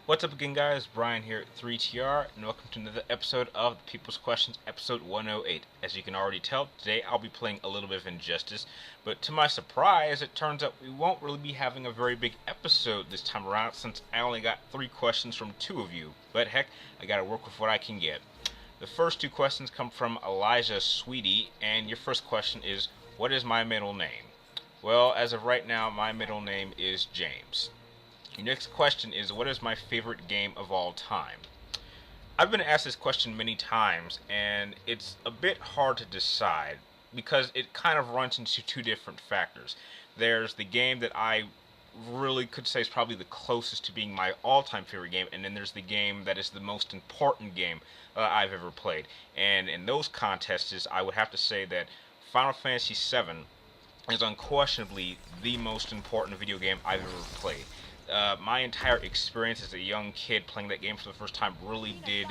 What's up again, guys? Brian here at 3TR, and welcome to another episode of the People's Questions, episode 108. As you can already tell, today I'll be playing a little bit of Injustice, but to my surprise, it turns out we won't really be having a very big episode this time around, since I only got 3 questions from 2 of you. But heck, I gotta work with what I can get. The first 2 questions come from Elijah Sweetie, and your first question is, what is my middle name? Well, as of right now, my middle name is James. Your next question is, what is my favorite game of all time? I've been asked this question many times, and it's a bit hard to decide because it kind of runs into 2 different factors. There's the game that I really could say is probably the closest to being my all-time favorite game, and then there's the game that is the most important game I've ever played. And in those contests, I would have to say that Final Fantasy VII is unquestionably the most important video game I've ever played. My entire experience as a young kid playing that game for the first time really did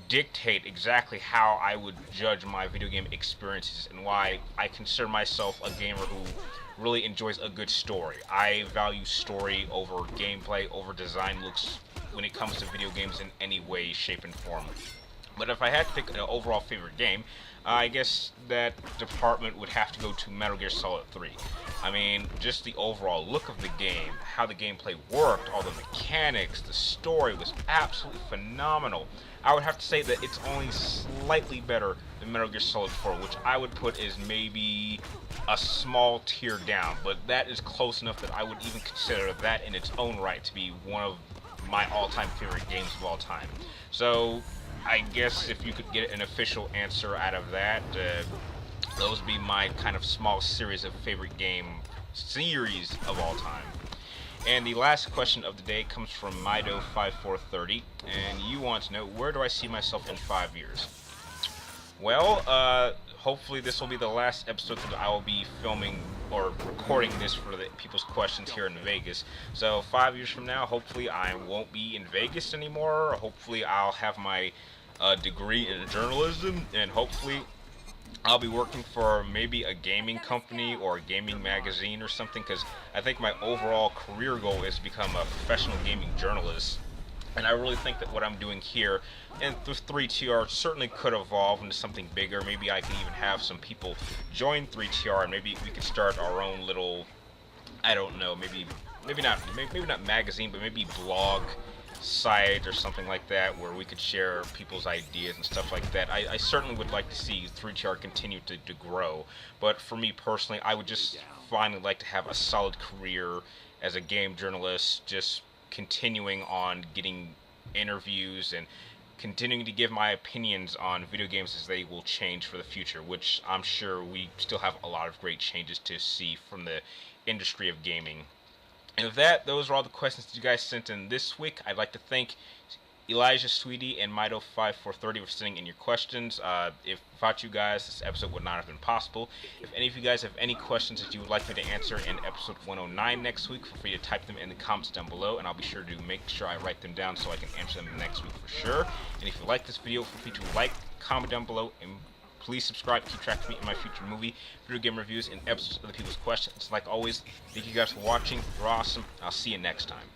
dictate exactly how I would judge my video game experiences and why I consider myself a gamer who really enjoys a good story. I value story over gameplay, over design looks when it comes to video games in any way, shape, and form. But if I had to pick an overall favorite game, I guess that department would have to go to Metal Gear Solid 3. I mean, just the overall look of the game, how the gameplay worked, all the mechanics, the story was absolutely phenomenal. I would have to say that it's only slightly better than Metal Gear Solid 4, which I would put as maybe a small tier down, but that is close enough that I would even consider that in its own right to be one of my all-time favorite games of all time. So I guess if you could get an official answer out of that, those would be my kind of small series of favorite game series of all time. And the last question of the day comes from Mido5430, and you want to know, where do I see myself in 5 years? Well, hopefully this will be the last episode that I will be filming or recording this for the People's Questions here in Vegas. So 5 years from now, hopefully I won't be in Vegas anymore. Hopefully I'll have my degree in journalism, and hopefully I'll be working for maybe a gaming company or a gaming magazine or something, because I think my overall career goal is to become a professional gaming journalist. And I really think that what I'm doing here and with 3TR certainly could evolve into something bigger. Maybe I can even have some people join 3TR, and maybe we could start our own little, I don't know, maybe not magazine, but maybe blog site or something like that, where we could share people's ideas and stuff like that. I certainly would like to see 3TR continue to grow, but for me personally, I would just finally like to have a solid career as a game journalist, just continuing on getting interviews and continuing to give my opinions on video games as they will change for the future, which I'm sure we still have a lot of great changes to see from the industry of gaming. And with that, those are all the questions that you guys sent in this week. I'd like to thank Elijah Sweetie and Mido5430 for sending in your questions. If without you guys, this episode would not have been possible. If any of you guys have any questions that you would like me to answer in episode 109 next week, feel free to type them in the comments down below, and I'll be sure to make sure I write them down so I can answer them next week for sure. And if you like this video, feel free to like, comment down below, and please subscribe to keep track of me in my future movie, video game reviews, and episodes of the People's Questions. Like always, thank you guys for watching. You're awesome. I'll see you next time.